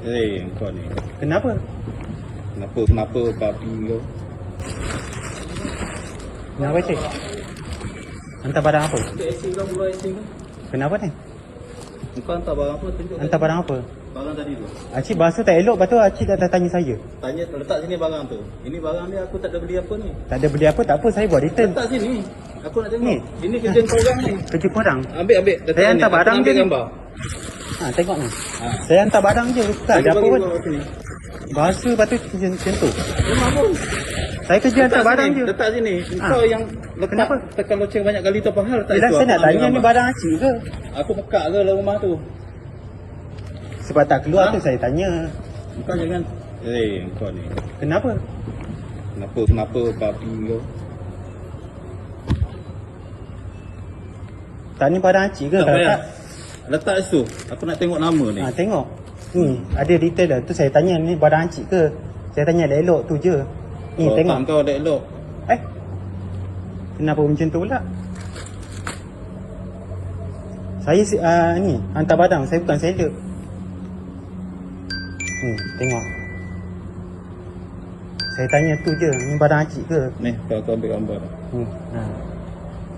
Kau ni. Kenapa? Kenapa babi kau? Kenapa cik? Hantar barang apa? AC kau, buruh AC kau. Kenapa ni? Kau hantar barang apa? Tunjuk. Hantar barang apa? Barang tadi tu. Acik bahasa tak elok, lepas tu acik tak tanya saya. Tanya, letak sini barang tu. Ini barang dia, aku tak ada beli apa ni. Tak ada beli apa, tak apa, saya buat return. Letak sini. Aku nak tengok. Ni. Ini kerja kau orang ni. Kerja korang. Ambil. Letak Saya sini. hantar Aku barang ambil je ni. gambar. Ha, tengok ni. Ha. Saya hantar barang je, tak ada apa Bagi pun. kau sini. Bahasa lepas tu macam tu. Memang pun. Saya kerja hantar barang je. Letak sini. Ha. Kau yang letak. Kenapa? Tekan loceng banyak kali tu apa hal? Letak Yelah, itu. saya Aku nak ambil tanya ni gambar. barang acik ke? Aku pekak ke dalam rumah tu? Sebab tak keluar Ha? tu saya tanya. Kau jangan. Kau ni. Kenapa? Kenapa babi kau? Tak ni barang acik ke? Tak Kalau payah. tak, Letak situ. Aku nak tengok nama ni. ha, tengok. Ni, ada detail dah. Tu saya tanya ni barang acik ke? Saya tanya elok tu je. Ni Kalau tengok. tak kau ada elok. Kenapa macam tu pula? Saya ni hantar barang, saya bukan seller. Ni, tengok. Saya tanya tu je, ni barang acik ke? Ni, kau ambil gambar. Ni. Ha.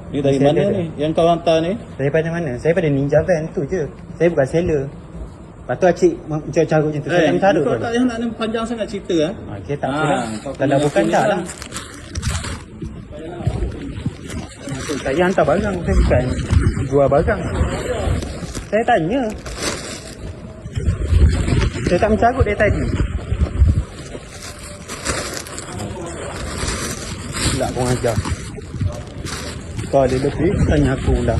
Ni dari Seller mana dia. ni? Yang kau hantar ni? Daripada mana? Saya pada Ninja Van tu je. Saya bukan seller. Lepas tu acik carut macam tu. Saya tak carut kau pun. tak payah nak panjang sangat cerita ah. Okay, tak Ah, apa lah. kau Kalau punya bukan aku ni tak lah. lah. Saya hantar barang, saya bukan jual barang. Saya tanya. Saya tak mencarut dari tadi. Pula kau ajar. Kau ada lebih, tanya aku pula.